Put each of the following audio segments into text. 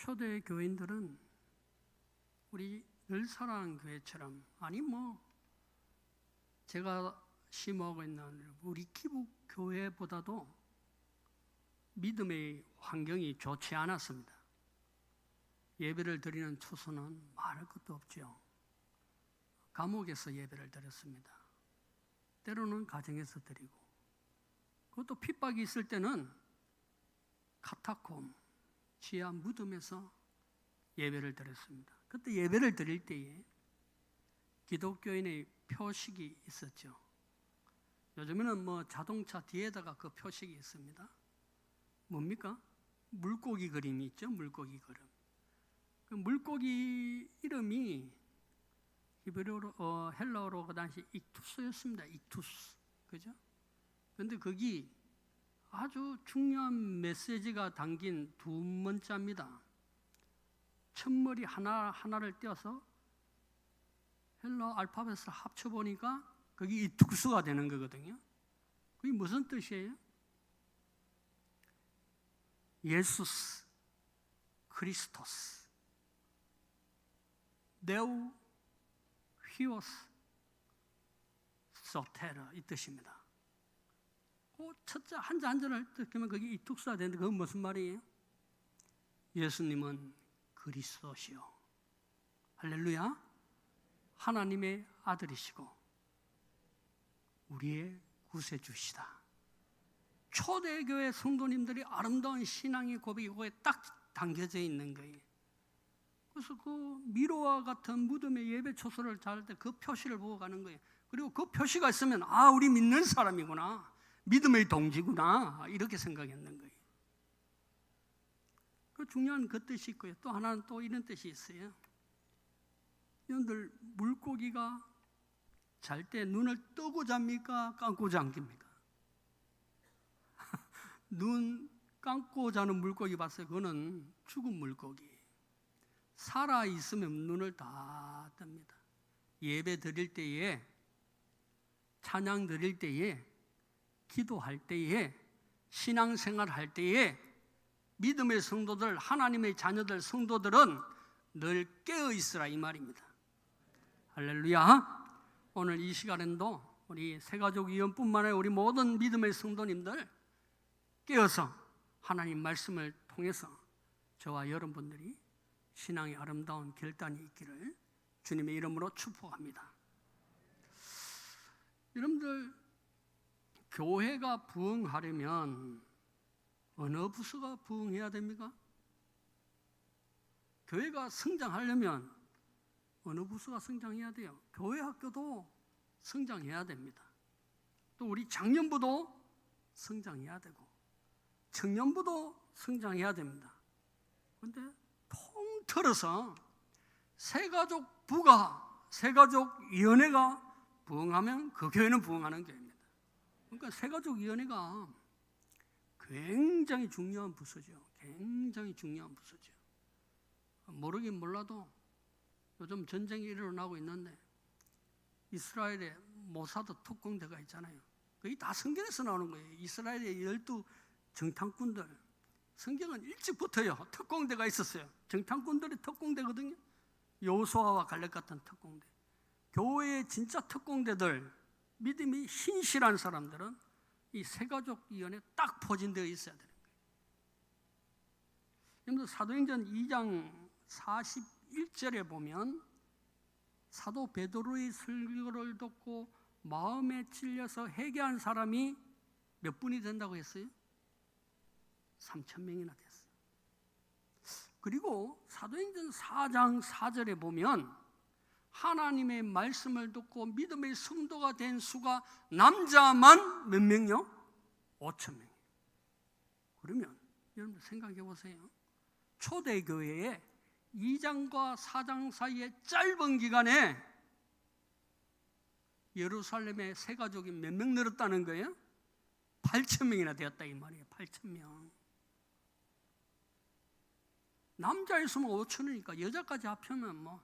초대 교인들은 우리 늘 사랑하는 교회처럼, 아니 제가 심어하고 있는 우리 기북 교회보다도 믿음의 환경이 좋지 않았습니다. 예배를 드리는 초소는 말할 것도 없죠. 감옥에서 예배를 드렸습니다. 때로는 가정에서 드리고, 그것도 핍박이 있을 때는 카타콤, 지하 무덤에서 예배를 드렸습니다. 그때 예배를 드릴 때에 기독교인의 표식이 있었죠. 요즘에는 자동차 뒤에다가 그 표식이 있습니다. 뭡니까? 물고기 그림이 있죠. 물고기 그림. 그 물고기 이름이 히브리어로 헬라어로 그 당시 익투스였습니다. 익투스, 그죠? 그런데 거기 아주 중요한 메시지가 담긴 두 문자입니다. 첫머리 하나를 떼어서 헬라 알파벳을 합쳐보니까 그게 이투스가 되는 거거든요. 그게 무슨 뜻이에요? 예수스 크리스토스 네우 히오스 소테르, 이 뜻입니다. 그 첫째 한자를 뜻하면 그게 이투스가 되는데 그건 무슨 말이에요? 예수님은 그리스도시요, 할렐루야, 하나님의 아들이시고 우리의 구세주시다. 초대교회 성도님들이 아름다운 신앙의 고백이 거기에 딱 담겨져 있는 거예요. 그래서 그 미로와 같은 무덤의 예배 초소를 잘 때 그 표시를 보고 가는 거예요. 그리고 그 표시가 있으면 우리 믿는 사람이구나, 믿음의 동지구나, 이렇게 생각했는 거예요. 그 중요한 그 뜻이 있고요. 또 하나는 또 이런 뜻이 있어요. 여러분들 물고기가 잘 때 눈을 뜨고 잡니까? 감고 잠깁니까? 눈 감고 자는 물고기 봤어요? 그거는 죽은 물고기. 살아 있으면 눈을 다 뜹니다. 예배 드릴 때에, 찬양 드릴 때에, 기도할 때에, 신앙생활 할 때에 믿음의 성도들, 하나님의 자녀들, 성도들은 늘 깨어 있으라, 이 말입니다. 할렐루야. 오늘 이 시간에도 우리 새가족위원뿐만 아니라 우리 모든 믿음의 성도님들 깨어서 하나님 말씀을 통해서 저와 여러분들이 신앙의 아름다운 결단이 있기를 주님의 이름으로 축복합니다. 여러분들, 교회가 부흥하려면 어느 부서가 부흥해야 됩니까? 교회가 성장하려면 어느 부서가 성장해야 돼요? 교회 학교도 성장해야 됩니다. 또 우리 장년부도 성장해야 되고 청년부도 성장해야 됩니다. 그런데 통틀어서 새가족부가, 새가족위원회가 부흥하면 그 교회는 부흥하는 교회입니다. 그러니까 새가족위원회가 굉장히 중요한 부서죠. 굉장히 중요한 부서죠. 모르긴 몰라도 요즘 전쟁이 일어나고 있는데 이스라엘에 모사드 특공대가 있잖아요. 그게 다 성경에서 나오는 거예요. 이스라엘의 12 정탐꾼들, 성경은 일찍부터요 특공대가 있었어요. 정탐꾼들이 특공대거든요. 여호수아와 갈렙 같은 특공대. 교회의 진짜 특공대들, 믿음이 신실한 사람들은 이 새가족위원회에 딱 포진되어 있어야 되는 거예요. 여러분, 사도행전 2장 41절에 보면 사도 베드로의 설교를 듣고 마음에 찔려서 회개한 사람이 몇 분이 된다고 했어요? 3,000명이나 됐어요. 그리고 사도행전 4장 4절에 보면 하나님의 말씀을 듣고 믿음의 성도가 된 수가 남자만 몇 명이요? 5,000명. 그러면 여러분 생각해 보세요. 초대교회에 2장과 4장 사이의 짧은 기간에 예루살렘의 새가족이 몇 명 늘었다는 거예요? 8,000명이나 되었다, 이 말이에요. 8,000명. 남자 있으면 5,000이니까 여자까지 합치면 뭐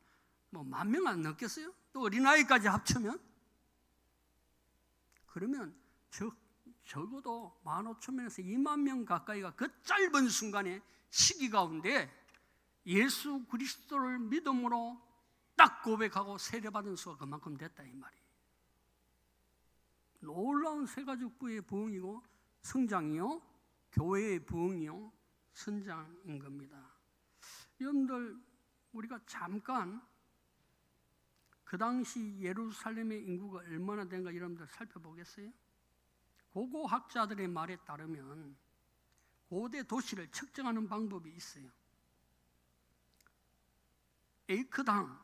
10,000명 안 넘겠어요? 또 어린아이까지 합치면? 그러면 적어도 15,000명에서 20,000명 가까이가 그 짧은 순간에 시기 가운데 예수 그리스도를 믿음으로 딱 고백하고 세례받은 수가 그만큼 됐다 이 말이에요. 놀라운 새가족부의 부흥이고 성장이요, 교회의 부흥이요, 선장인 겁니다. 여러분들, 우리가 잠깐 그 당시 예루살렘의 인구가 얼마나 된가 여러분들 살펴보겠어요? 고고학자들의 말에 따르면 고대 도시를 측정하는 방법이 있어요. 에이크당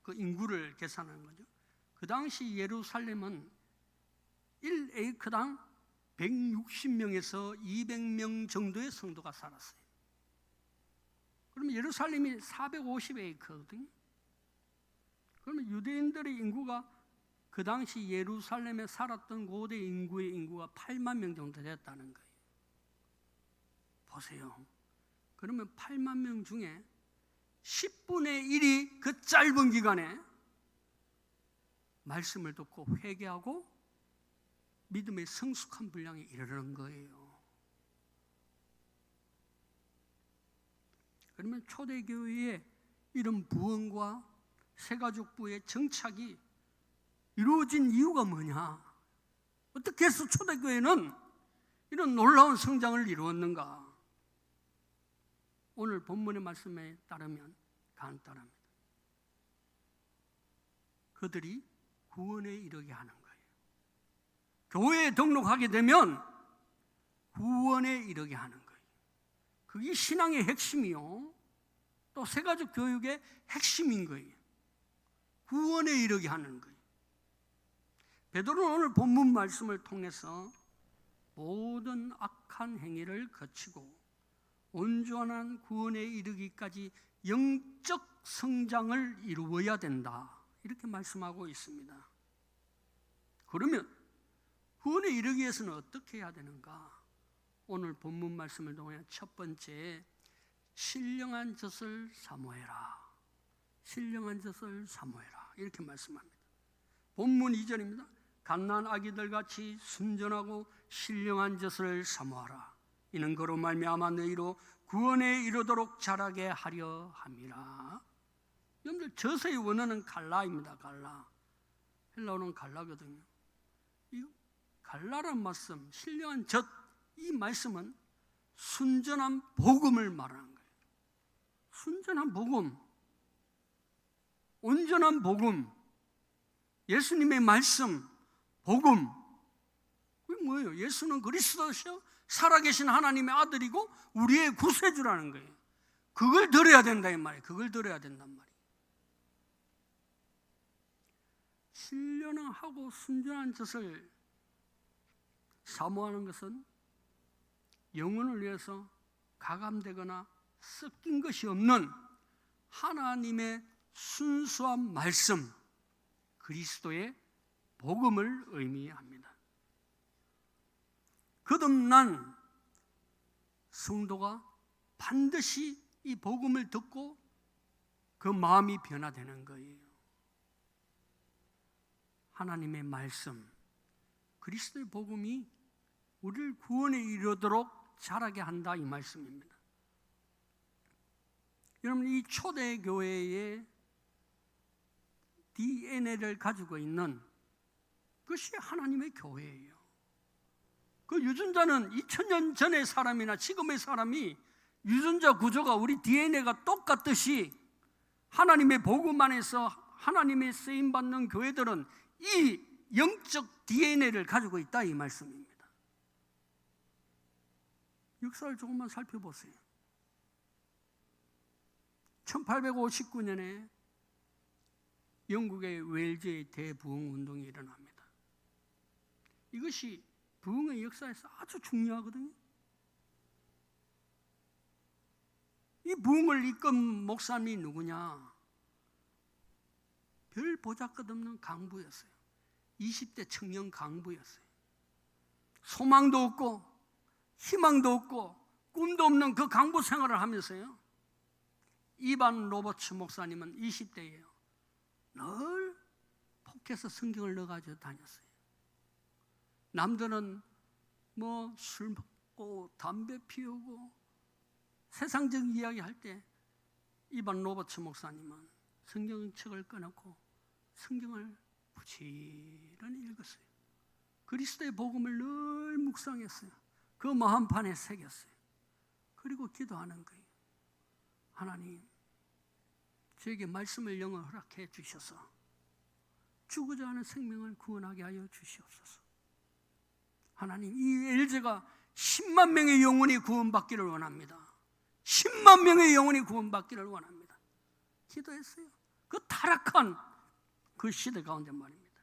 그 인구를 계산하는 거죠. 그 당시 예루살렘은 1에이크당 160명에서 200명 정도의 성도가 살았어요. 그러면 예루살렘이 450에이크거든요. 그러면 유대인들의 인구가 그 당시 예루살렘에 살았던 고대 인구의 인구가 8만 명 정도 됐다는 거예요. 보세요. 그러면 8만 명 중에 10분의 1이 그 짧은 기간에 말씀을 듣고 회개하고 믿음의 성숙한 분량에 이르는 거예요. 그러면 초대교회의 이런 부흥과 새가족부의 정착이 이루어진 이유가 뭐냐? 어떻게 해서 초대교회는 이런 놀라운 성장을 이루었는가? 오늘 본문의 말씀에 따르면 간단합니다. 그들이 구원에 이르게 하는 거예요. 교회에 등록하게 되면 구원에 이르게 하는 거예요. 그게 신앙의 핵심이요, 또 새가족 교육의 핵심인 거예요. 구원에 이르게 하는 거예요. 베드로는 오늘 본문 말씀을 통해서 모든 악한 행위를 거치고 온전한 구원에 이르기까지 영적 성장을 이루어야 된다, 이렇게 말씀하고 있습니다. 그러면 구원에 이르기 위해서는 어떻게 해야 되는가? 오늘 본문 말씀을 통해 첫 번째, 신령한 젖을 사모해라. 신령한 젖을 사모해라, 이렇게 말씀합니다. 본문 2절입니다. 갓난 아기들 같이 순전하고 신령한 젖을 사모하라. 이는 그로 말미암아 너희로 구원에 이르도록 자라게 하려 함이라. 여러분들, 젖의 원어는 갈라입니다. 갈라. 헬라어는 갈라거든요. 이 갈라란 말씀, 신령한 젖, 이 말씀은 순전한 복음을 말하는 거예요. 순전한 복음, 온전한 복음, 예수님의 말씀, 복음. 그게 뭐예요? 예수는 그리스도시요 살아계신 하나님의 아들이고 우리의 구세주라는 거예요. 그걸 들어야 된다 이 말이에요. 그걸 들어야 된단 말이에요. 신령하고 순전한 젖을 사모하는 것은 영혼을 위해서 가감되거나 섞인 것이 없는 하나님의 순수한 말씀, 그리스도의 복음을 의미합니다. 거듭난 성도가 반드시 이 복음을 듣고 그 마음이 변화되는 거예요. 하나님의 말씀, 그리스도의 복음이 우리를 구원에 이르도록 자라게 한다, 이 말씀입니다. 여러분, 이 초대교회의 DNA를 가지고 있는 그것이 하나님의 교회예요. 그 유전자는 2000년 전의 사람이나 지금의 사람이 유전자 구조가 우리 DNA가 똑같듯이 하나님의 복음 안에서 하나님의 쓰임받는 교회들은 이 영적 DNA를 가지고 있다, 이 말씀입니다. 역사를 조금만 살펴보세요. 1859년에 영국의 웨일즈의 대부흥 운동이 일어납니다. 이것이 부흥의 역사에서 아주 중요하거든요. 이 부흥을 이끈 목사님이 누구냐? 별 보잘것없는 강부였어요. 20대 청년 강부였어요. 소망도 없고 희망도 없고 꿈도 없는 그 강부 생활을 하면서요, 이반 로버츠 목사님은 20대예요. 늘 포켓에 성경을 넣어가지고 다녔어요. 남들은 뭐 술 먹고 담배 피우고 세상적인 이야기 할 때 이반 로버츠 목사님은 성경책을 꺼놓고 성경을 부지런히 읽었어요. 그리스도의 복음을 늘 묵상했어요. 그 마음판에 새겼어요. 그리고 기도하는 거예요. 하나님, 저에게 말씀을 영어 허락해 주셔서 죽고자 하는 생명을 구원하게 하여 주시옵소서. 하나님, 이 LG가 10만 명의 영혼이 구원받기를 원합니다. 10만 명의 영혼이 구원받기를 원합니다. 기도했어요. 그 타락한 그 시대 가운데 말입니다.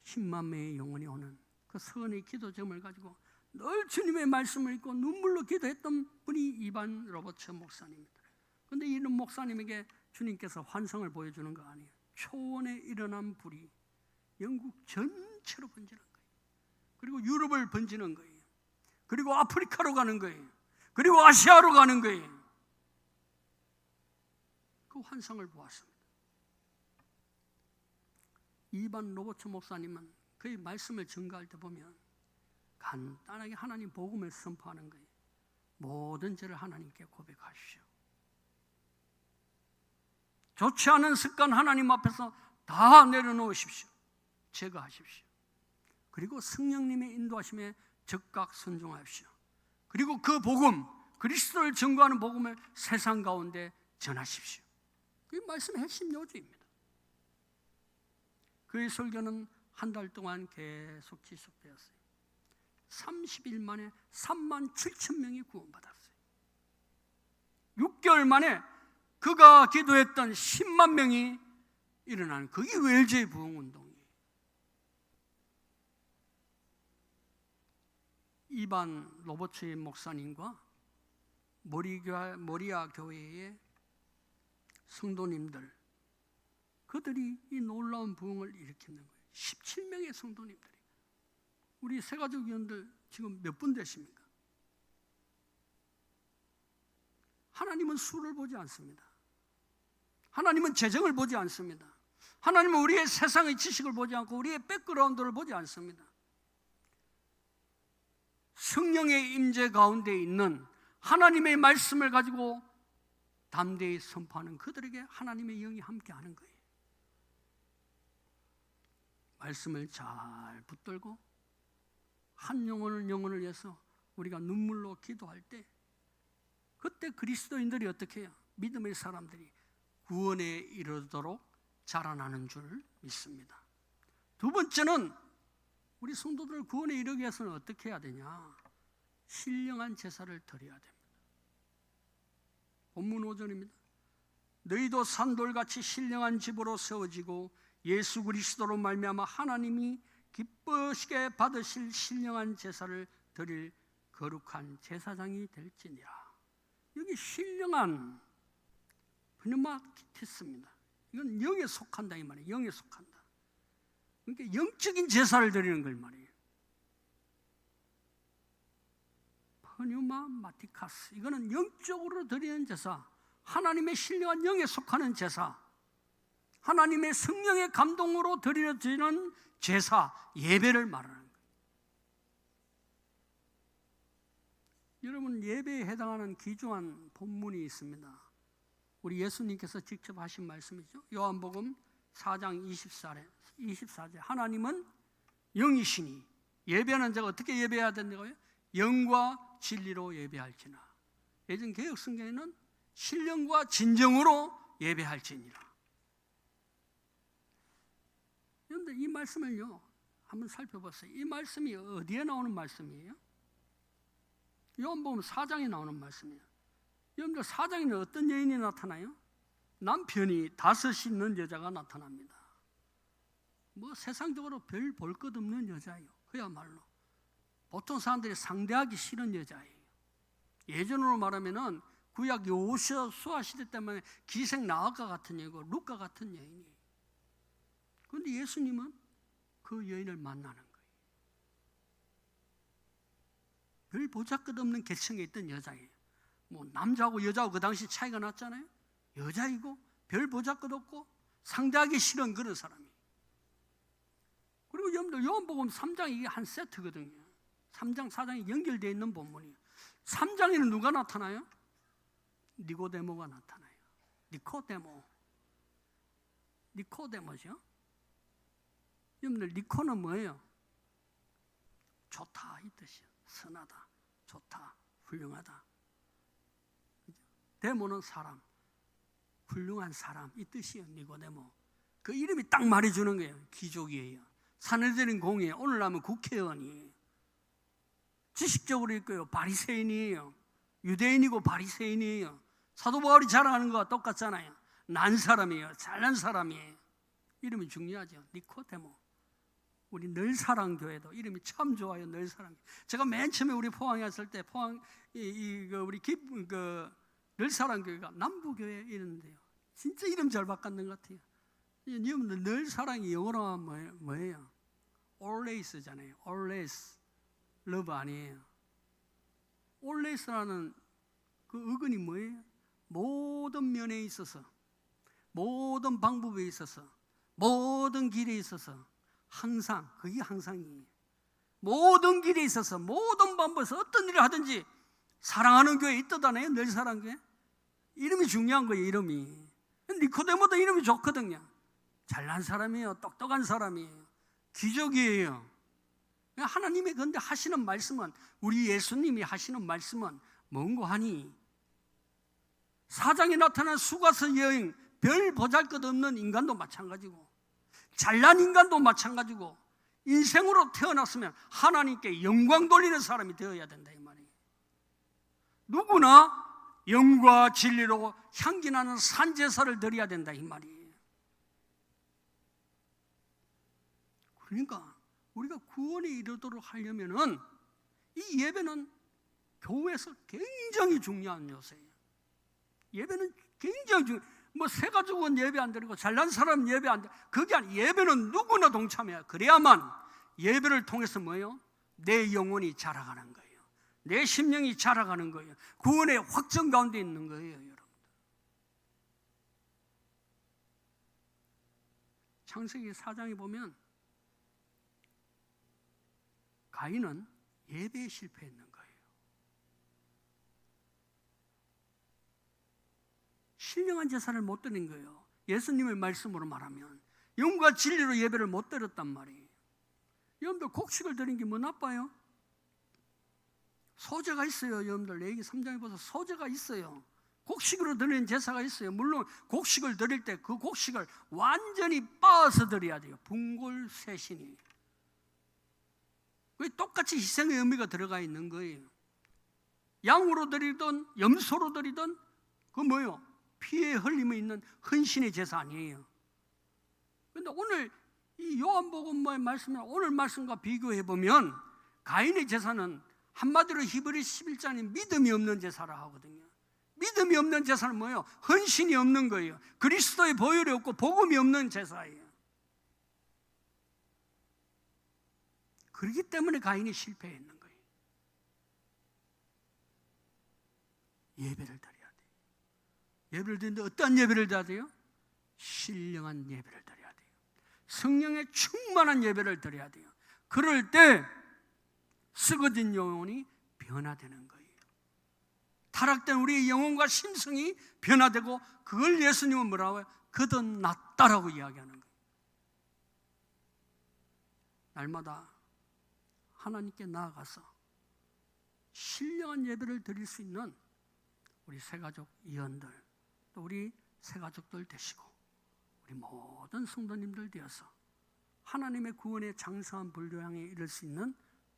10만 명의 영혼이 오는 그 선의 기도 제목을 가지고 늘 주님의 말씀을 읽고 눈물로 기도했던 분이 이반 로버츠 목사님입니다. 그런데 이런 목사님에게 주님께서 환상을 보여주는 거 아니에요. 초원에 일어난 불이 영국 전체로 번지는 거예요. 그리고 유럽을 번지는 거예요. 그리고 아프리카로 가는 거예요. 그리고 아시아로 가는 거예요. 그 환상을 보았습니다. 이반 로버츠 목사님은 그의 말씀을 증거할 때 보면 간단하게 하나님 복음을 선포하는 거예요. 모든 죄를 하나님께 고백하십시오. 좋지 않은 습관 하나님 앞에서 다 내려놓으십시오. 제거하십시오. 그리고 성령님의 인도하심에 적각 순종하십시오. 그리고 그 복음, 그리스도를 증거하는 복음을 세상 가운데 전하십시오. 이 말씀의 핵심 요지입니다. 그의 설교는 한 달 동안 계속 지속되었어요. 30일 만에 3만 7천 명이 구원받았어요. 6개월 만에 그가 기도했던 10만 명이 일어나는, 그게 웰즈의 부흥운동이에요. 이반 로버츠 목사님과 모리아 교회의 성도님들, 그들이 이 놀라운 부흥을 일으키는 거예요. 17명의 성도님들이. 우리 새가족 위원들 지금 몇 분 되십니까? 하나님은 수를 보지 않습니다. 하나님은 재정을 보지 않습니다. 하나님은 우리의 세상의 지식을 보지 않고 우리의 백그라운드를 보지 않습니다. 성령의 임재 가운데 있는 하나님의 말씀을 가지고 담대히 선포하는 그들에게 하나님의 영이 함께하는 거예요. 말씀을 잘 붙들고 한 영혼을 위해서 우리가 눈물로 기도할 때, 그때 그리스도인들이 어떻게 해요? 믿음의 사람들이 구원에 이르도록 자라나는 줄 믿습니다. 두 번째는 우리 성도들 구원에 이르기 위해서는 어떻게 해야 되냐? 신령한 제사를 드려야 됩니다. 본문 5절입니다. 너희도 산돌같이 신령한 집으로 세워지고 예수 그리스도로 말미암아 하나님이 기쁘시게 받으실 신령한 제사를 드릴 거룩한 제사장이 될지니라. 여기 신령한 프뉴마티스입니다. 이건 영에 속한다 이 말이에요. 영에 속한다. 그러니까 영적인 제사를 드리는 걸 말이에요. 프뉴마티카스, 이거는 영적으로 드리는 제사, 하나님의 신령한 영에 속하는 제사, 하나님의 성령의 감동으로 드려지는 제사, 예배를 말하는 거예요. 여러분, 예배에 해당하는 귀중한 본문이 있습니다. 우리 예수님께서 직접 하신 말씀이죠. 요한복음 4장 24절. 하나님은 영이시니 예배하는 자가 어떻게 예배해야 된다고요? 영과 진리로 예배할지나. 예전 개역 성경에는 신령과 진정으로 예배할지니라. 그런데 이 말씀을요, 한번 살펴보세요. 이 말씀이 어디에 나오는 말씀이에요? 요한복음 4장에 나오는 말씀이에요. 여러분들 4장에는 어떤 여인이 나타나요? 남편이 5이 있는 여자가 나타납니다. 뭐 세상적으로 별 볼 것 없는 여자예요. 그야말로 보통 사람들이 상대하기 싫은 여자예요. 예전으로 말하면은 구약 여호수아 시대 때문에 기생 나아가 같은 여인이고 룻과 같은 여인이에요. 그런데 예수님은 그 여인을 만나는 거예요. 별 보잘것없는 계층에 있던 여자예요. 뭐 남자하고 여자하고 그 당시 차이가 났잖아요. 여자이고 별 보잘것없고 상대하기 싫은 그런 사람이에요. 그리고 여러분들 요한복음 3장 이게 한 세트거든요. 3장 4장이 연결되어 있는 본문이에요. 3장에는 누가 나타나요? 니고데모가 나타나요. 니코데모죠. 여러분들 니코는 뭐예요? 좋다 이 뜻이에요. 선하다, 좋다, 훌륭하다. 데모는 사람, 훌륭한 사람 이 뜻이에요. 니고데모. 그 이름이 딱 말해주는 거예요. 귀족이에요. 사내들인 공이에요. 오늘 하면 국회의원이에요. 지식적으로 있고요. 바리새인이에요. 유대인이고 바리새인이에요. 사도 바울이 자랑하는 거와 똑같잖아요. 난 사람이에요. 잘난 사람이에요. 이름이 중요하죠. 니코데모. 우리 늘사랑교회도 이름이 참 좋아요. 늘사랑. 제가 맨 처음에 우리 포항에 왔을 때 포항 우리 늘사랑교회가 남부교회 이랬는데요. 진짜 이름 잘 바꿨는 것 같아요. 여러분들 늘사랑이 영어로 하면 뭐예요? always잖아요. always love 아니에요. always라는 그 어근이 뭐예요? 모든 면에 있어서, 모든 방법에 있어서, 모든 길에 있어서 항상, 그게 항상이에요. 모든 길에 있어서, 모든 방법에서 어떤 일을 하든지 사랑하는 교회 있다잖아요. 늘사랑교회. 이름이 중요한 거예요. 이름이. 니코데모도 이름이 좋거든요. 잘난 사람이에요. 똑똑한 사람이에요. 귀족이에요. 하나님이 근데 하시는 말씀은, 우리 예수님이 하시는 말씀은 뭔고 하니, 사장에 나타난 수가서 여인, 별 보잘것없는 인간도 마찬가지고, 잘난 인간도 마찬가지고, 인생으로 태어났으면 하나님께 영광 돌리는 사람이 되어야 된다 이 말이에요. 누구나 영과 진리로 향기나는 산제사를 드려야 된다 이 말이에요. 그러니까 우리가 구원에 이르도록 하려면은 이 예배는 교회에서 굉장히 중요한 요소예요. 예배는 굉장히 뭐 새 가족은 예배 안 드리고 잘난 사람 예배 안 드리고, 그게 아니라 예배는 누구나 동참해야, 그래야만 예배를 통해서 뭐예요? 내 영혼이 자라가는 거예요. 내 심령이 자라가는 거예요. 구원의 확정 가운데 있는 거예요, 여러분. 창세기 4장에 보면 가인은 예배에 실패했는 거예요. 신령한 제사를 못 드린 거예요. 예수님의 말씀으로 말하면 영과 진리로 예배를 못 드렸단 말이에요. 여러분들 곡식을 드린 게 뭐 나빠요? 소제가 있어요. 여러분들 레위기 3장에 보서 소제가 있어요. 곡식으로 드리는 제사가 있어요. 물론 곡식을 드릴 때 그 곡식을 완전히 빻아서 드려야 돼요. 분골쇄신이. 똑같이 희생의 의미가 들어가 있는 거예요. 양으로 드리든 염소로 드리든 그 뭐예요? 피에 흘림이 있는 헌신의 제사 아니에요. 그런데 오늘 이 요한복음의 말씀에 오늘 말씀과 비교해 보면 가인의 제사는 한마디로 히브리 11장에 믿음이 없는 제사라 하거든요. 믿음이 없는 제사는 뭐예요? 헌신이 없는 거예요. 그리스도의 보혈이 없고 복음이 없는 제사예요. 그렇기 때문에 가인이 실패했는 거예요. 예배를 드려야 돼요. 예배를 드리는데 어떤 예배를 드려야 돼요? 신령한 예배를 드려야 돼요. 성령의 충만한 예배를 드려야 돼요. 그럴 때 썩어진 영혼이 변화되는 거예요. 타락된 우리의 영혼과 심성이 변화되고, 그걸 예수님은 뭐라고 해요? 거듭났다라고 이야기하는 거예요. 날마다 하나님께 나아가서 신령한 예배를 드릴 수 있는 우리 새가족 이원들, 또 우리 새가족들 되시고 우리 모든 성도님들 되어서 하나님의 구원의 장성한 분량에 이를 수 있는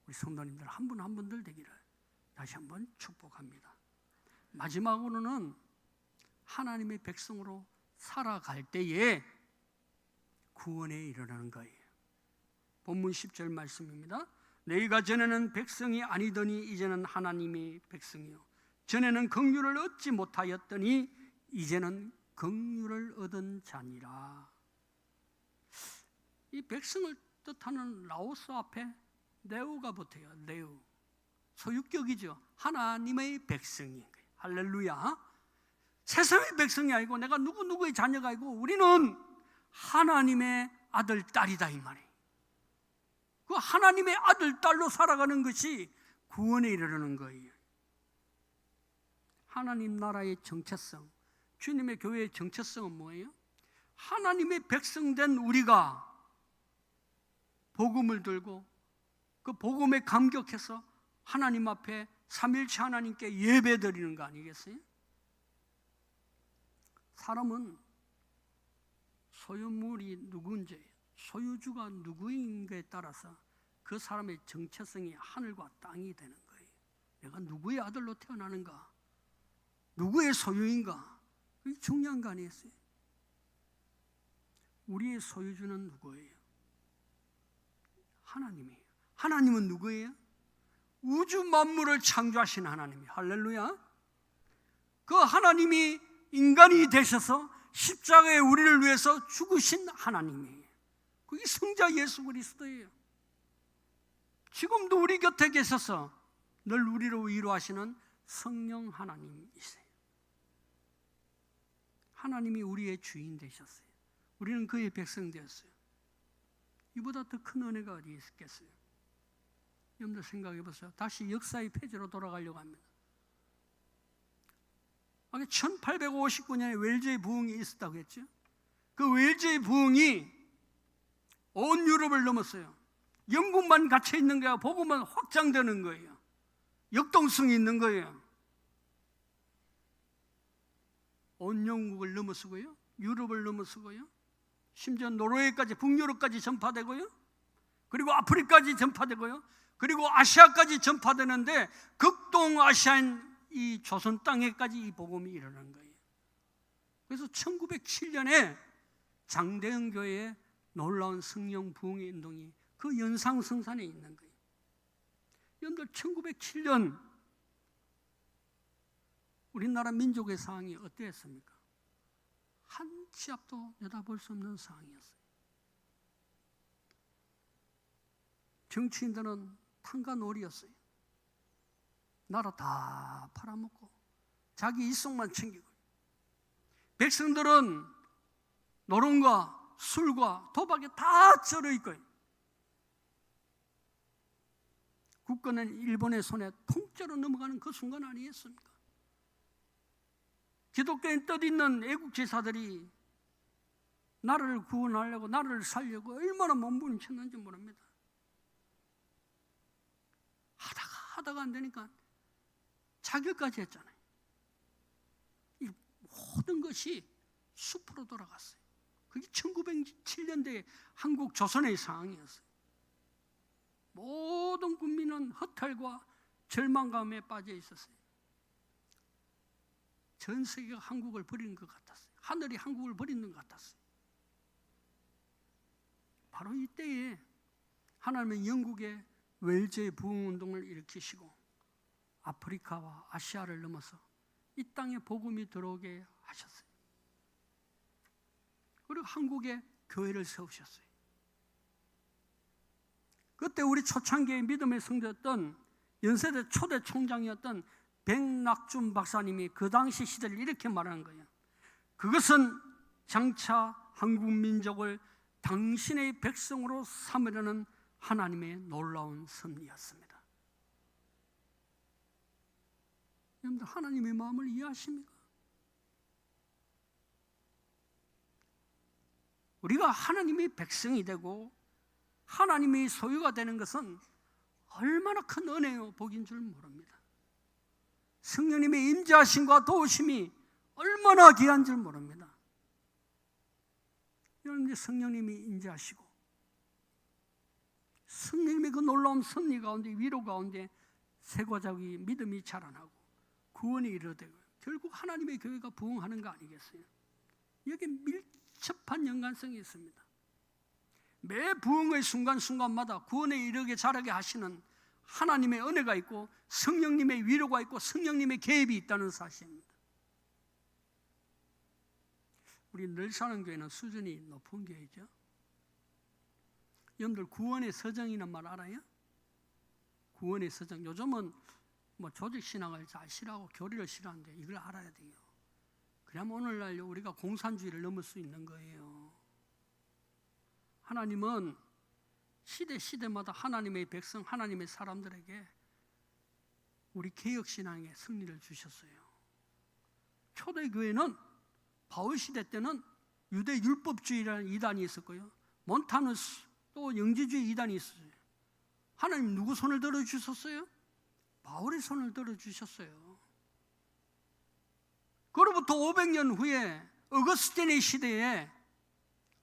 우리 성도님들 한 분 한 분들 되기를 다시 한번 축복합니다. 마지막으로는 하나님의 백성으로 살아갈 때에 구원에 이르는 거예요. 본문 10절 말씀입니다. 너희가 전에는 백성이 아니더니 이제는 하나님의 백성이요, 전에는 긍휼을 얻지 못하였더니 이제는 긍휼을 얻은 자니라. 이 백성을 뜻하는 라오스 앞에 네우가 붙어요. 네우. 소유격이죠. 하나님의 백성이. 할렐루야. 세상의 백성이 아니고 내가 누구누구의 자녀가 아니고 우리는 하나님의 아들, 딸이다 이 말이에요. 그 하나님의 아들, 딸로 살아가는 것이 구원에 이르는 거예요. 하나님 나라의 정체성, 주님의 교회의 정체성은 뭐예요? 하나님의 백성된 우리가 복음을 들고 그 복음에 감격해서 하나님 앞에 삼일체 하나님께 예배드리는 거 아니겠어요? 사람은 소유물이 누군지, 소유주가 누구인가에 따라서 그 사람의 정체성이 하늘과 땅이 되는 거예요. 내가 누구의 아들로 태어나는가? 누구의 소유인가? 그게 중요한 거 아니겠어요? 우리의 소유주는 누구예요? 하나님이에요. 하나님은 누구예요? 우주 만물을 창조하신 하나님이에요. 할렐루야. 그 하나님이 인간이 되셔서 십자가에 우리를 위해서 죽으신 하나님이에요. 그게 성자 예수 그리스도예요. 지금도 우리 곁에 계셔서 늘 우리를 위로하시는 성령 하나님이세요. 하나님이 우리의 주인 되셨어요. 우리는 그의 백성 되었어요. 이보다 더 큰 은혜가 어디 있겠어요? 여러분들 생각해 보세요. 다시 역사의 페이지로 돌아가려고 합니다. 1859년에 웰즈의 부흥이 있었다고 했죠. 그 웰즈의 부흥이 온 유럽을 넘었어요. 영국만 갇혀 있는 게 아니라 복음은 확장되는 거예요. 역동성이 있는 거예요. 온 영국을 넘어서고요, 유럽을 넘어서고요, 심지어 노르웨이까지, 북유럽까지 전파되고요, 그리고 아프리카까지 전파되고요, 그리고 아시아까지 전파되는데 극동아시아인 이 조선 땅에까지 이 복음이 일어난 거예요. 그래서 1907년에 장대현 교회에 놀라운 성령 부흥의 운동이 그 연상성산에 있는 거예요. 여러분들 1907년 우리나라 민족의 상황이 어땠습니까? 한 치 앞도 내다볼 수 없는 상황이었어요. 정치인들은 탕가놀이였어요. 나라 다 팔아먹고 자기 이속만 챙기고, 백성들은 노름과 술과 도박에 다 쩔어있고, 국권은 일본의 손에 통째로 넘어가는 그 순간 아니겠습니까? 기독교인 뜻있는 애국지사들이 나라를 구원하려고, 나라를 살려고 얼마나 몸부림쳤는지 모릅니다. 하다가 안 되니까 자결까지 했잖아요. 이 모든 것이 숲으로 돌아갔어요. 그게 1907년대 한국 조선의 상황이었어요. 모든 국민은 허탈과 절망감에 빠져 있었어요. 전 세계가 한국을 버리는 것 같았어요. 하늘이 한국을 버리는 것 같았어요. 바로 이때에 하나님은 영국의 웰즈의 부흥운동을 일으키시고 아프리카와 아시아를 넘어서 이 땅에 복음이 들어오게 하셨어요. 그리고 한국에 교회를 세우셨어요. 그때 우리 초창기의 믿음의 성도였던 연세대 초대 총장이었던 백낙준 박사님이 그 당시 시대를 이렇게 말하는 거예요. 그것은 장차 한국 민족을 당신의 백성으로 삼으려는 하나님의 놀라운 섭리였습니다. 여러분들 하나님의 마음을 이해하십니까? 우리가 하나님의 백성이 되고 하나님의 소유가 되는 것은 얼마나 큰 은혜요 복인 줄 모릅니다. 성령님의 임재하심과 도우심이 얼마나 귀한 줄 모릅니다. 여러분들 성령님이 임재하시고 성령님의 그 놀라운 섭리 가운데, 위로 가운데 세과자기 믿음이 자라나고 구원이 이루어지고 결국 하나님의 교회가 부흥하는 거 아니겠어요? 여기 밀접한 연관성이 있습니다. 매 부흥의 순간순간마다 구원에 이르게 자라게 하시는 하나님의 은혜가 있고 성령님의 위로가 있고 성령님의 개입이 있다는 사실입니다. 우리 늘 사는 교회는 수준이 높은 교회죠. 여러분들 구원의 서정이란 말 알아요? 구원의 서정. 요즘은 조직신앙을 잘 싫어하고 교리를 싫어하는데 이걸 알아야 돼요. 그러면 오늘날 우리가 공산주의를 넘을 수 있는 거예요. 하나님은 시대마다 하나님의 백성, 하나님의 사람들에게 우리 개혁신앙의 승리를 주셨어요. 초대교회는 바울 시대 때는 유대 율법주의라는 이단이 있었고요, 몬타누스 또 영지주의 이단이 있었어요. 하나님 누구 손을 들어주셨어요? 바울의 손을 들어주셨어요. 그로부터 500년 후에 어거스틴의 시대에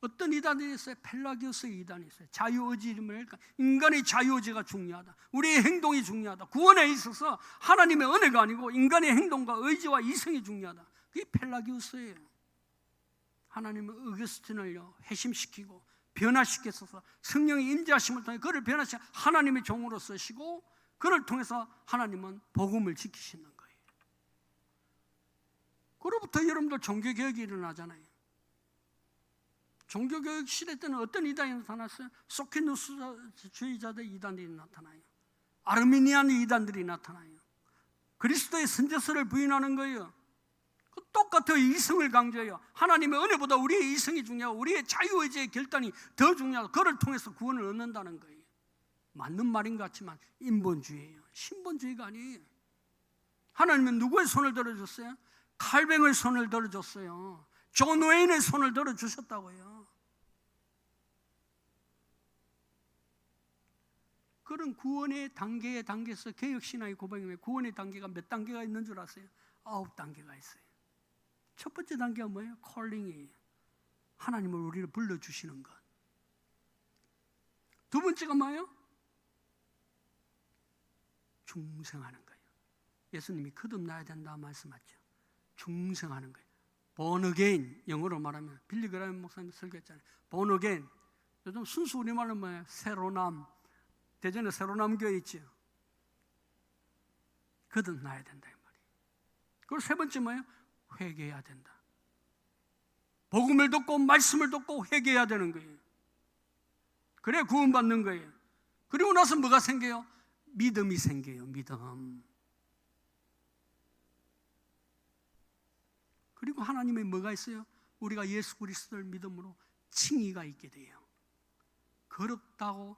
어떤 이단이 있어요? 펠라기오스의 이단이 있어요. 자유의지를, 인간의 자유의지가 중요하다, 우리의 행동이 중요하다, 구원에 있어서 하나님의 은혜가 아니고 인간의 행동과 의지와 이성이 중요하다. 그게 펠라기오스예요. 하나님은 어거스틴을요 회심시키고 변화시켜서 성령의 임재하심을 통해 그를 변화시켜 하나님의 종으로 쓰시고, 그를 통해서 하나님은 복음을 지키시는 거예요. 그로부터 여러분들 종교개혁이 일어나잖아요. 종교개혁 시대 때는 어떤 이단이 나타났어요? 소키누스주의자들 이단들이 나타나요. 아르미니안 이단들이 나타나요. 그리스도의 선제서를 부인하는 거예요. 똑같아요. 이성을 강조해요. 하나님의 은혜보다 우리의 이성이 중요하고 우리의 자유의지의 결단이 더 중요하고 그를 통해서 구원을 얻는다는 거예요. 맞는 말인 것 같지만 인본주의예요. 신본주의가 아니에요. 하나님은 누구의 손을 들어줬어요? 칼뱅의 손을 들어줬어요. 존 웨인의 손을 들어주셨다고요. 그런 구원의 단계에서 개혁신앙의 고백에 구원의 단계가 몇 단계가 있는 줄 아세요? 9단계가 있어요. 첫 번째 단계가 뭐예요? 콜링이에요. 하나님을 우리를 불러주시는 것. 두 번째가 뭐예요? 중생하는 거예요. 예수님이 거듭나야 된다 말씀하죠. 중생하는 거예요. born again, 영어로 말하면 빌리 그라햄 목사님 설교했잖아요. born again. 요즘 순수 우리말로 뭐예요? 새로남. 대전에 새로남 교회 있죠. 거듭나야 된다 이 말이에요. 그리고 세 번째 뭐예요? 회개해야 된다. 복음을 듣고 말씀을 듣고 회개해야 되는 거예요. 그래야 구원받는 거예요. 그리고 나서 뭐가 생겨요? 믿음이 생겨요. 믿음. 그리고 하나님의 뭐가 있어요? 우리가 예수 그리스도를 믿음으로 칭의가 있게 돼요. 거룩다고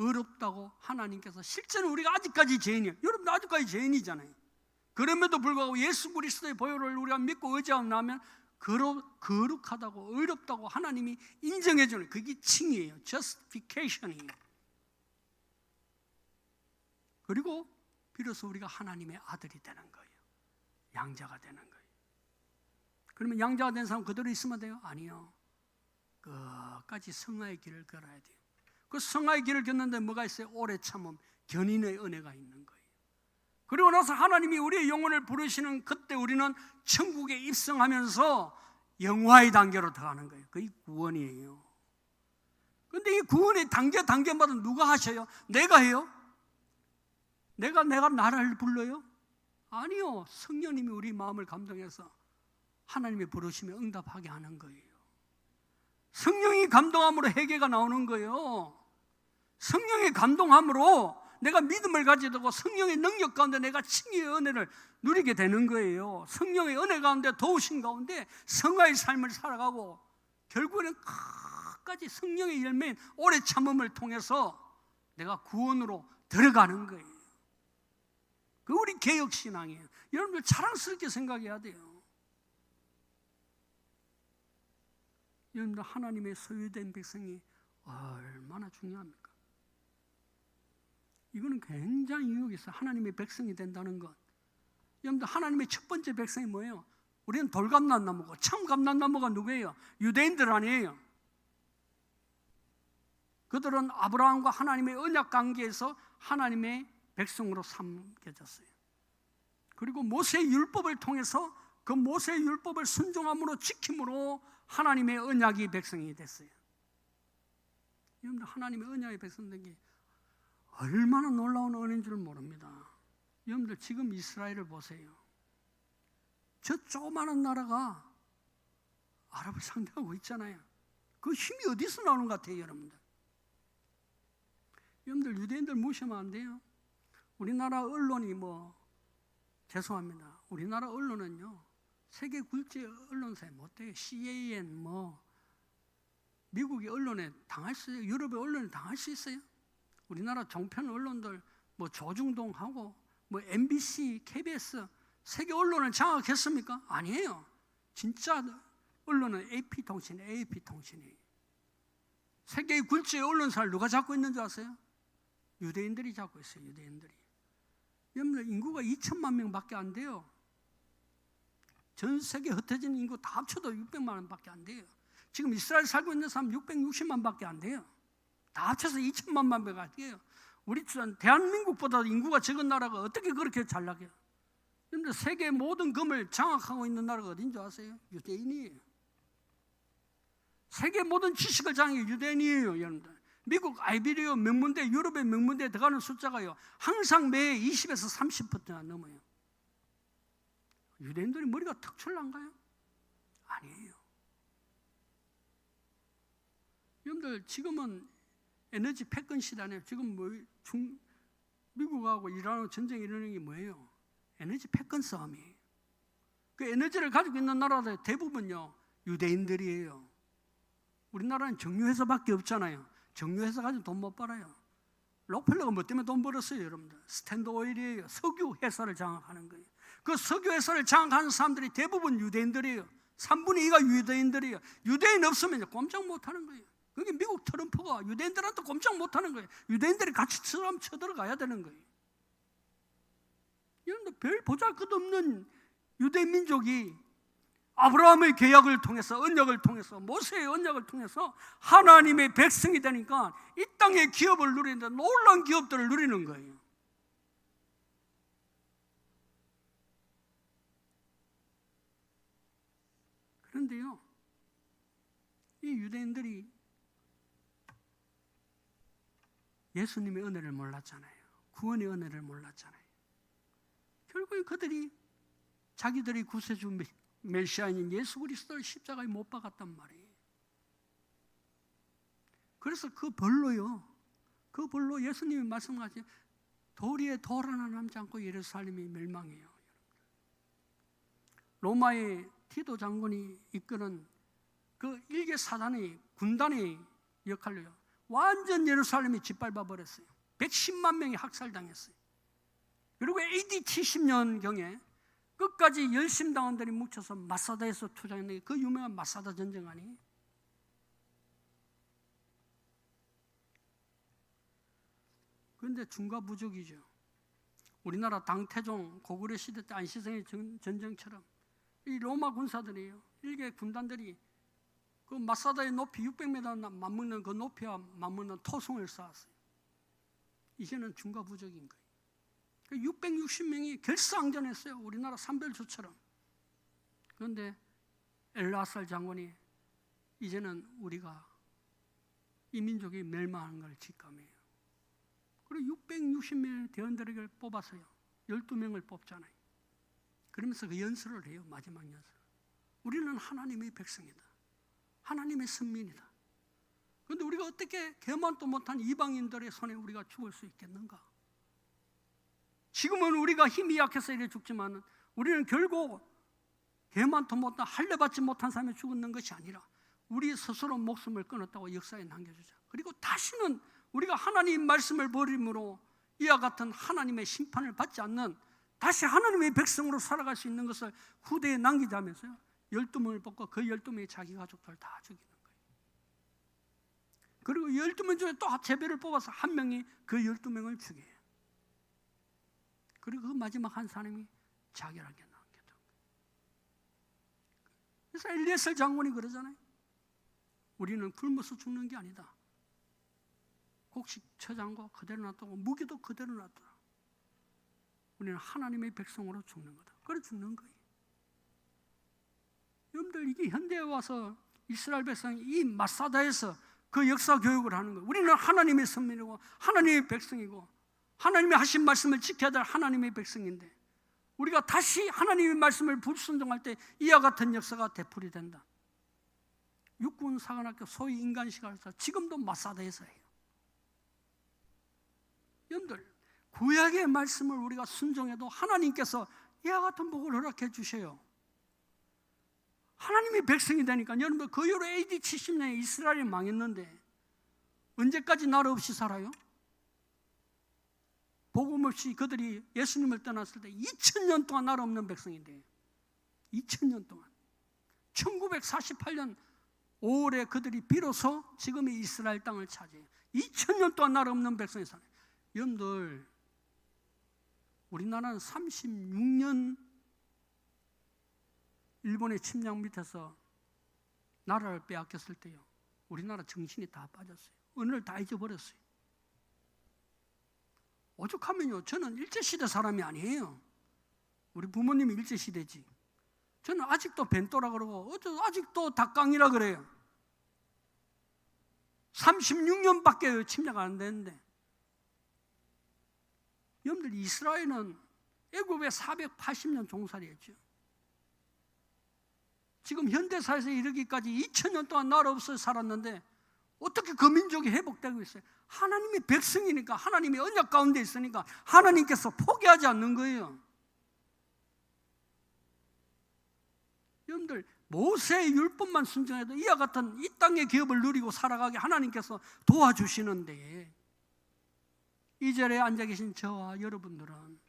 어렵다고 하나님께서, 실제는 우리가 아직까지 죄인이에요. 여러분도 아직까지 죄인이잖아요. 그럼에도 불구하고 예수 그리스도의 보혈을 우리가 믿고 의지하고 나면 거룩하다고 어렵다고 하나님이 인정해 주는, 그게 칭의예요. justification이에요. 그리고 비로소 우리가 하나님의 아들이 되는 거예요. 양자가 되는 거예요. 그러면 양자가 된 사람 그대로 있으면 돼요? 아니요. 끝까지 성화의 길을 걸어야 돼요. 그 성화의 길을 걷는데 뭐가 있어요? 오래 참음, 견인의 은혜가 있는 거예요. 그리고 나서 하나님이 우리의 영혼을 부르시는 그때 우리는 천국에 입성하면서 영화의 단계로 들어가는 거예요. 그게 구원이에요. 그런데 이 구원의 단계마다 누가 하셔요? 내가 해요? 내가 나를 불러요? 아니요. 성령님이 우리 마음을 감동해서 하나님의 부르심에 응답하게 하는 거예요. 성령이 감동함으로 회개가 나오는 거예요. 성령의 감동함으로 내가 믿음을 가지게 되고 성령의 능력 가운데 내가 칭의의 은혜를 누리게 되는 거예요. 성령의 은혜 가운데 도우신 가운데 성화의 삶을 살아가고 결국에는 끝까지 성령의 열매인 오래 참음을 통해서 내가 구원으로 들어가는 거예요. 그 우리 개혁신앙이에요. 여러분들 자랑스럽게 생각해야 돼요. 여러분들 하나님의 소유된 백성이 얼마나 중요합니까? 이거는 굉장히 유혹이 있어요. 하나님의 백성이 된다는 것. 여러분들 하나님의 첫 번째 백성이 뭐예요? 우리는 돌감난나무고, 참 감난나무가 누구예요? 유대인들 아니에요. 그들은 아브라함과 하나님의 언약 관계에서 하나님의 백성으로 삼겨졌어요. 그리고 모세의 율법을 통해서 그 모세의 율법을 순종함으로 지킴으로 하나님의 언약이 백성이 됐어요. 여러분들 하나님의 언약의 백성 된 게 얼마나 놀라운 은혜인 줄 모릅니다. 여러분들 지금 이스라엘을 보세요. 저 조그마한 나라가 아랍을 상대하고 있잖아요. 그 힘이 어디서 나오는 것 같아요, 여러분들? 여러분들 유대인들 무시하면 안 돼요. 우리나라 언론이 죄송합니다. 우리나라 언론은요, 세계 굴지 언론사에 못돼요. CAN 미국의 언론에 당할 수 있어요. 유럽의 언론에 당할 수 있어요. 우리나라 종편 언론들 조중동하고 MBC, KBS 세계 언론을 장악했습니까? 아니에요. 진짜 언론은 AP통신이에요. 세계의 굴지의 언론사를 누가 잡고 있는 줄 아세요? 유대인들이 잡고 있어요. 유대인들이. 여러분들 인구가 2천만 명밖에 안 돼요. 전 세계 흩어진 인구 다 합쳐도 600만 명밖에 안 돼요. 지금 이스라엘 살고 있는 사람 660만밖에 안 돼요. 다 합쳐서 2천만 명밖에 안 돼요. 우리 대한민국보다 인구가 적은 나라가 어떻게 그렇게 잘 나게요? 그런데 세계 모든 금을 장악하고 있는 나라가 어딘 줄 아세요? 유대인이에요. 세계 모든 지식을 장악해 유대인이에요. 여러분들. 미국 아이비리어 명문대, 유럽의 명문대에 들어가는 숫자가요 항상 매 20에서 30%나 넘어요. 유대인들이 머리가 턱 출란가요? 아니에요. 여러분들 지금은 에너지 패권 시대네요. 지금 미국하고 이란하고 전쟁이 일어나는 게 뭐예요? 에너지 패권 싸움이에요. 그 에너지를 가지고 있는 나라들 대부분요 유대인들이에요. 우리나라는 정유회사밖에 없잖아요. 정유회사 가지고 돈 못 벌어요. 록펠러가 뭐 때문에 돈 벌었어요, 여러분들? 스탠드 오일이에요. 석유 회사를 장악하는 거예요. 그 석유 회사를 장악하는 사람들이 대부분 유대인들이에요. 3분의 2가 유대인들이에요. 유대인 없으면 꼼짝 못 하는 거예요. 그게 미국 트럼프가 유대인들한테 꼼짝 못 하는 거예요. 유대인들이 같이 쳐들어가야 되는 거예요. 이런데 별 보잘것없는 유대인 민족이 아브라함의 계약을 통해서, 언약을 통해서, 모세의 언약을 통해서 하나님의 백성이 되니까 이 땅의 기업을 누리는데 놀라운 기업들을 누리는 거예요. 그런데요, 이 유대인들이 예수님의 은혜를 몰랐잖아요. 구원의 은혜를 몰랐잖아요. 결국엔 그들이 자기들이 구세주 메시아인 예수 그리스도를 십자가에 못 박았단 말이에요. 그래서 그 벌로요, 그 벌로 예수님이 말씀하신 돌 위에 돌 하나 남지 않고 예루살렘이 멸망해요. 로마의 티도 장군이 이끄는 그 일개 사단의 군단의 역할로요 완전 예루살렘이 짓밟아 버렸어요. 110만 명이 학살당했어요. 그리고 AD 70년경에 끝까지 열심당원들이 뭉쳐서 마사다에서 투쟁했는데 그 유명한 마사다 전쟁 아니에요? 그런데 중과부족이죠. 우리나라 당태종 고구려 시대 때 안시성의 전쟁처럼 이 로마 군사들이에요. 일개 군단들이 그 마사다의 높이 600m 맞먹는 그 높이와 맞먹는 토성을 쌓았어요. 이제는 중과부족인 거예요. 660명이 결사항전했어요. 우리나라 삼별조처럼. 그런데 엘라살 장군이 이제는 우리가 이 민족이 멸망하는 걸 직감해요. 그리고 660명의 대원들에게 뽑아서요 12명을 뽑잖아요. 그러면서 그 연설을 해요. 마지막 연설. 우리는 하나님의 백성이다. 하나님의 선민이다. 그런데 우리가 어떻게 개만도 못한 이방인들의 손에 우리가 죽을 수 있겠는가? 지금은 우리가 힘이 약해서 이래 죽지만 우리는 결국 개만도 못한 할례받지 못한 사람이 죽는 것이 아니라 우리 스스로 목숨을 끊었다고 역사에 남겨주자. 그리고 다시는 우리가 하나님 말씀을 버림으로 이와 같은 하나님의 심판을 받지 않는 다시 하나님의 백성으로 살아갈 수 있는 것을 후대에 남기자면서요 12명을 뽑고 그 12명이 자기 가족들 다 죽이는 거예요. 그리고 12명 중에 또 제배를 뽑아서 한 명이 그 12명을 죽여요. 그리고 그 마지막 한 사람이 자결하게 남겼던 거예요. 그래서 엘리에셀 장군이 그러잖아요. 우리는 굶어서 죽는 게 아니다. 곡식 처장고 그대로 놔두고 무기도 그대로 놔두라. 우리는 하나님의 백성으로 죽는 거다. 그래 죽는 거예요. 여러분들 이게 현대에 와서 이스라엘 백성이 이 마사다에서 그 역사 교육을 하는 거예요. 우리는 하나님의 선민이고 하나님의 백성이고 하나님이 하신 말씀을 지켜야 될 하나님의 백성인데 우리가 다시 하나님의 말씀을 불순종할 때 이와 같은 역사가 되풀이된다. 육군 사관학교 소위 인간시가에서 지금도 마사다에서 해요. 여러분들 구약의 말씀을 우리가 순종해도 하나님께서 이와 같은 복을 허락해 주셔요. 하나님의 백성이 되니까 여러분 그 이후로 AD 70년에 이스라엘이 망했는데 언제까지 나라 없이 살아요? 복음 없이 그들이 예수님을 떠났을 때 2000년 동안 나라 없는 백성인데 2000년 동안 1948년 5월에 그들이 비로소 지금의 이스라엘 땅을 차지해요. 2000년 동안 나라 없는 백성이 사는. 여러분들 우리나라는 36년 일본의 침략 밑에서 나라를 빼앗겼을 때요, 우리나라 정신이 다 빠졌어요. 언어를 다 잊어버렸어요. 오죽하면요, 저는 일제시대 사람이 아니에요. 우리 부모님이 일제시대지. 저는 아직도 벤또라 그러고 아직도 닭강이라 그래요. 36년밖에 침략 안 됐는데. 여러분들 이스라엘은 애굽에 480년 종살이했죠. 지금 현대사에서 이르기까지 2000년 동안 나라 없어 살았는데 어떻게 그 민족이 회복되고 있어요? 하나님의 백성이니까, 하나님의 언약 가운데 있으니까 하나님께서 포기하지 않는 거예요. 여러분들 모세의 율법만 순종해도 이와 같은 이 땅의 기업을 누리고 살아가게 하나님께서 도와주시는데, 이 자리에 앉아 계신 저와 여러분들은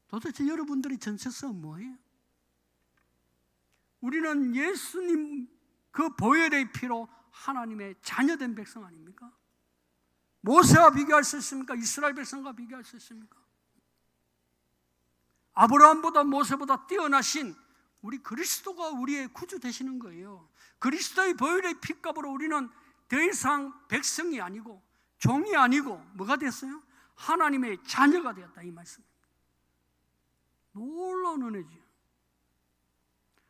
도대체 여러분들의 정체성은 뭐예요? 우리는 예수님 그 보혈의 피로 하나님의 자녀된 백성 아닙니까? 모세와 비교할 수 있습니까? 이스라엘 백성과 비교할 수 있습니까? 아브라함보다 모세보다 뛰어나신 우리 그리스도가 우리의 구주 되시는 거예요. 그리스도의 보혈의 피값으로 우리는 더 이상 백성이 아니고 종이 아니고 뭐가 됐어요? 하나님의 자녀가 되었다, 이 말씀입니다. 놀라운 은혜지요.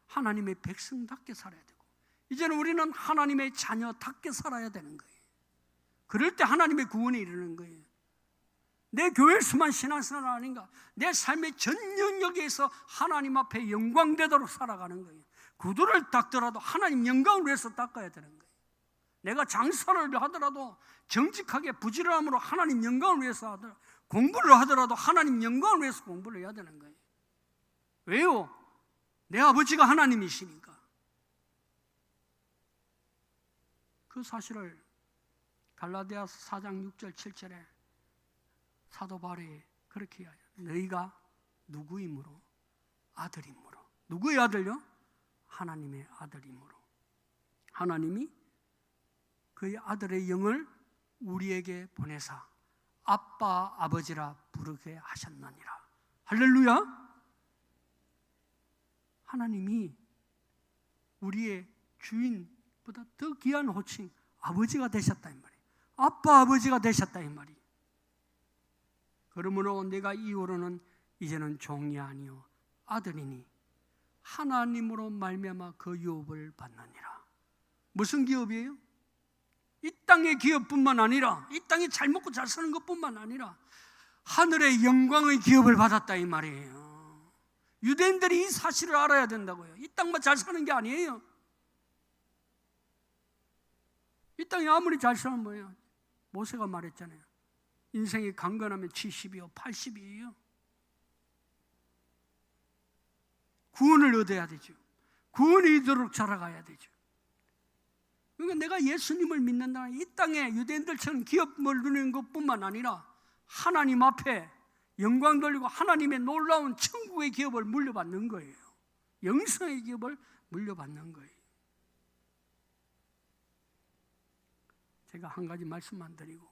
하나님의 백성답게 살아야 되고, 이제는 우리는 하나님의 자녀답게 살아야 되는 거예요. 그럴 때 하나님의 구원에 이르는 거예요. 내 교회에서만 신앙생활 아닌가? 내 삶의 전 영역에서 하나님 앞에 영광되도록 살아가는 거예요. 구두를 닦더라도 하나님 영광을 위해서 닦아야 되는 거예요. 내가 장사를 하더라도 정직하게 부지런함으로 하나님 영광을 위해서 하더라도, 공부를 하더라도 하나님 영광을 위해서 공부를 해야 되는 거예요. 왜요? 내 아버지가 하나님이시니까. 그 사실을 갈라디아서 4장 6절 7절에 사도 바울이 그렇게 이야기해요. 너희가 누구이므로? 아들이므로. 누구의 아들요? 하나님의 아들이므로. 하나님이 그의 아들의 영을 우리에게 보내사 아빠 아버지라 부르게 하셨느니라. 할렐루야. 하나님이 우리의 주인보다 더 귀한 호칭 아버지가 되셨다 이 말이에요. 아빠 아버지가 되셨다 이 말이에요. 그러므로 내가 이후로는 이제는 종이 아니요 아들이니 하나님으로 말미암아 그 유업을 받느니라. 무슨 기업이에요? 이 땅의 기업뿐만 아니라, 이 땅에 잘 먹고 잘 사는 것뿐만 아니라 하늘의 영광의 기업을 받았다 이 말이에요. 유대인들이 이 사실을 알아야 된다고요. 이 땅만 잘 사는 게 아니에요. 이 땅이 아무리 잘 살면 뭐예요? 모세가 말했잖아요. 인생이 강건하면 70이요 80이에요. 구원을 얻어야 되죠. 구원이 이도록 자라가야 되죠. 그러니까 내가 예수님을 믿는다는 이 땅에 유대인들처럼 기업을 누리는 것뿐만 아니라 하나님 앞에 영광 돌리고 하나님의 놀라운 천국의 기업을 물려받는 거예요. 영생의 기업을 물려받는 거예요. 제가 한 가지 말씀만 드리고,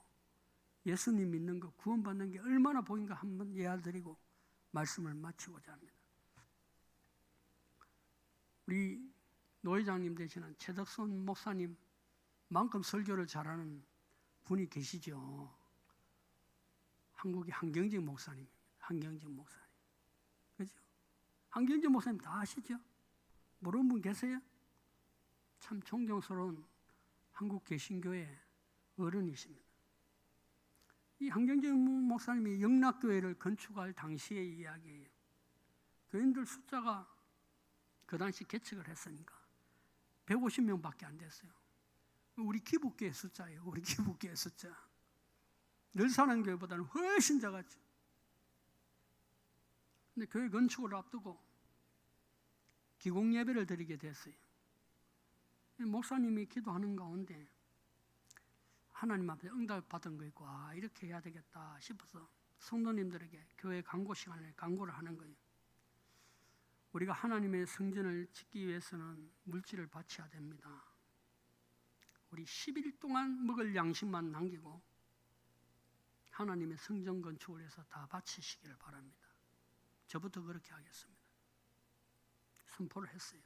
예수님 믿는 거, 구원받는 게 얼마나 보인가 한번 예화드리고 말씀을 마치고자 합니다. 우리 노회장님 되시는 최덕선 목사님만큼 설교를 잘하는 분이 계시죠. 한국의 한경직 목사님입니다. 한경직 목사님. 그죠? 한경직 목사님 다 아시죠? 모르는 분 계세요? 참 존경스러운 한국 개신교의 어른이십니다. 이 한경직 목사님이 영락교회를 건축할 당시의 이야기예요. 교인들 숫자가 그 당시 개척을 했으니까 150명밖에 안 됐어요. 우리 기북교회 숫자예요. 우리 기북교회 숫자. 늘 사는 교회보다는 훨씬 작았죠. 근데 교회 건축을 앞두고 기공 예배를 드리게 됐어요. 목사님이 기도하는 가운데 하나님 앞에 응답 받은 거 있고, 아, 이렇게 해야 되겠다 싶어서 성도님들에게 교회 강고 시간에 강고를 하는 거예요. 우리가 하나님의 성전을 짓기 위해서는 물질을 바쳐야 됩니다. 우리 10일 동안 먹을 양식만 남기고 하나님의 성전 건축을 해서 다 바치시기를 바랍니다. 저부터 그렇게 하겠습니다. 선포를 했어요.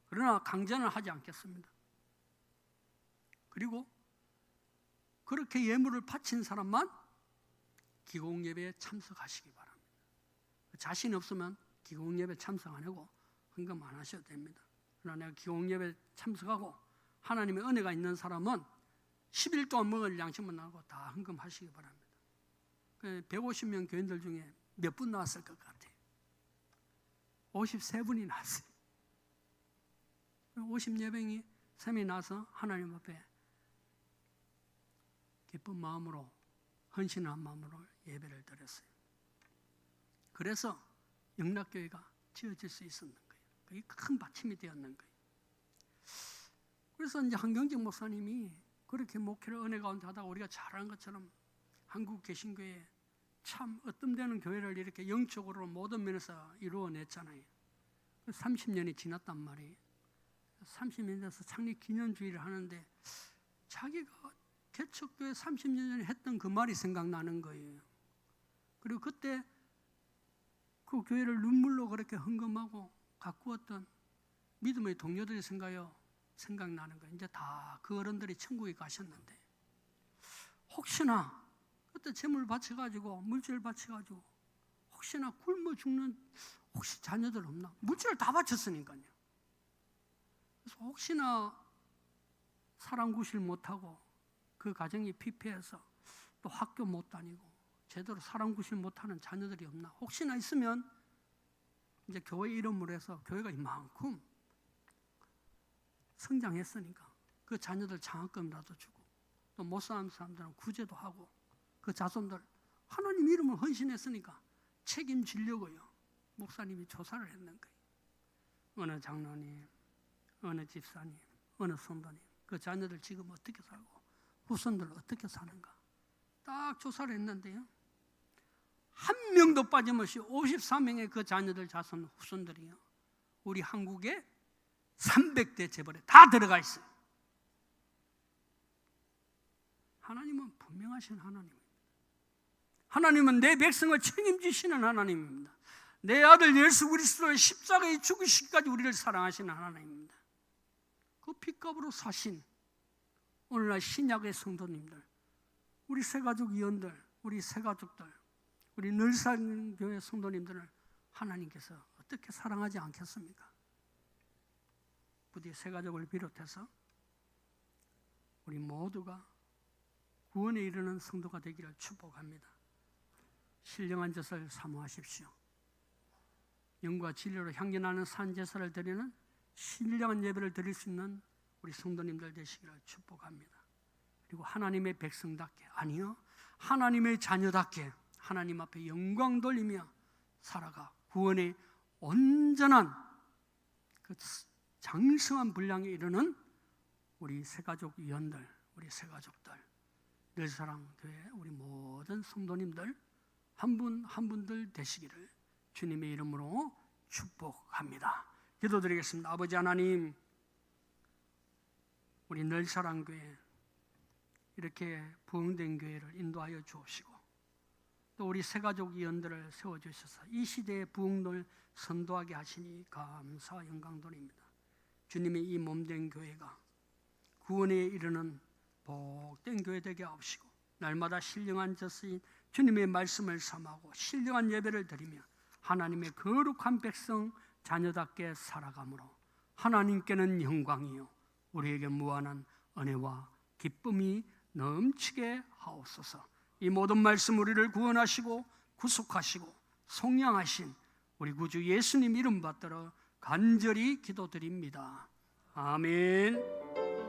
그러나 강제는 하지 않겠습니다. 그리고 그렇게 예물을 바친 사람만 기공예배에 참석하시기 바랍니다. 자신 없으면 기공예배 참석 안 하고 헌금 안 하셔도 됩니다. 그러나 내가 기공예배 참석하고 하나님의 은혜가 있는 사람은 10일 동안 먹을 양식만 나고 다 헌금하시기 바랍니다. 150명 교인들 중에 몇 분 나왔을 것 같아요? 53분이 나왔어요. 50예배이 셈이 나서 하나님 앞에 기쁜 마음으로 헌신한 마음으로 예배를 드렸어요. 그래서 영락교회가 지어질 수 있었는 거예요. 그게 큰 받침이 되었는 거예요. 그래서 이제 한경직 목사님이 그렇게 목회를 은혜 가운데 하다가 우리가 잘 아는 것처럼 한국 개신교회 참 어떤 데는 교회를 이렇게 영적으로 모든 면에서 이루어냈잖아요. 30년이 지났단 말이에요. 30년 돼서 창립 기념주의를 하는데 자기가 개척교회 30년 전에 했던 그 말이 생각나는 거예요. 그리고 그때 그 교회를 눈물로 그렇게 헌금하고 가꾸었던 믿음의 동료들이 생각나는 거예요. 이제 다 그 어른들이 천국에 가셨는데 혹시나 그때 재물 바쳐가지고 물질 바쳐가지고 혹시나 굶어 죽는 혹시 자녀들 없나? 물질을 다 바쳤으니까요. 그래서 혹시나 사람 구실 못하고 그 가정이 피폐해서 또 학교 못 다니고 제대로 사람 구실 못하는 자녀들이 없나? 혹시나 있으면 이제 교회 이름으로 해서 교회가 이만큼 성장했으니까 그 자녀들 장학금이라도 주고 또 못 사는 사람들은 구제도 하고 그 자손들 하나님 이름을 헌신했으니까 책임지려고요. 목사님이 조사를 했는 거예요. 어느 장로님, 어느 집사님, 어느 성도님 그 자녀들 지금 어떻게 살고 후손들 어떻게 사는가 딱 조사를 했는데요. 한 명도 빠짐없이 54명의 그 자녀들 자손 후손들이요. 우리 한국의 300대 재벌에 다 들어가 있어요. 하나님은 분명하신 하나님입니다. 하나님은 내 백성을 책임지시는 하나님입니다. 내 아들 예수 그리스도의 십자가에 죽으시기까지 우리를 사랑하시는 하나님입니다. 그 핏값으로 사신 오늘날 신약의 성도님들, 우리 새가족 위원들, 우리 새가족들, 우리 늘산교회 성도님들을 하나님께서 어떻게 사랑하지 않겠습니까? 부디 새가족을 비롯해서 우리 모두가 구원에 이르는 성도가 되기를 축복합니다. 신령한 제사를 사모하십시오. 영과 진리로 향기나는 산제사를 드리는 신령한 예배를 드릴 수 있는 우리 성도님들 되시기를 축복합니다. 그리고 하나님의 백성답게, 아니요, 하나님의 자녀답게 하나님 앞에 영광 돌리며 살아가 구원의 온전한 그 장성한 분량에 이르는 우리 새가족 위원들, 우리 새가족들, 늘사랑교회 우리 모든 성도님들 한 분 한 분들 되시기를 주님의 이름으로 축복합니다. 기도드리겠습니다. 아버지 하나님, 우리 늘사랑교회 이렇게 부흥된 교회를 인도하여 주옵시고 또 우리 새가족 위원들을 세워주셔서 이 시대의 부흥을 선도하게 하시니 감사와 영광 돌립니다. 주님의 이 몸된 교회가 구원에 이르는 복된 교회 되게 하옵시고 날마다 신령한 젖인 주님의 말씀을 삼하고 신령한 예배를 드리며 하나님의 거룩한 백성 자녀답게 살아가므로 하나님께는 영광이요 우리에게 무한한 은혜와 기쁨이 넘치게 하옵소서. 이 모든 말씀 우리를 구원하시고 구속하시고 속량하신 우리 구주 예수님 이름 받들어 간절히 기도드립니다. 아멘.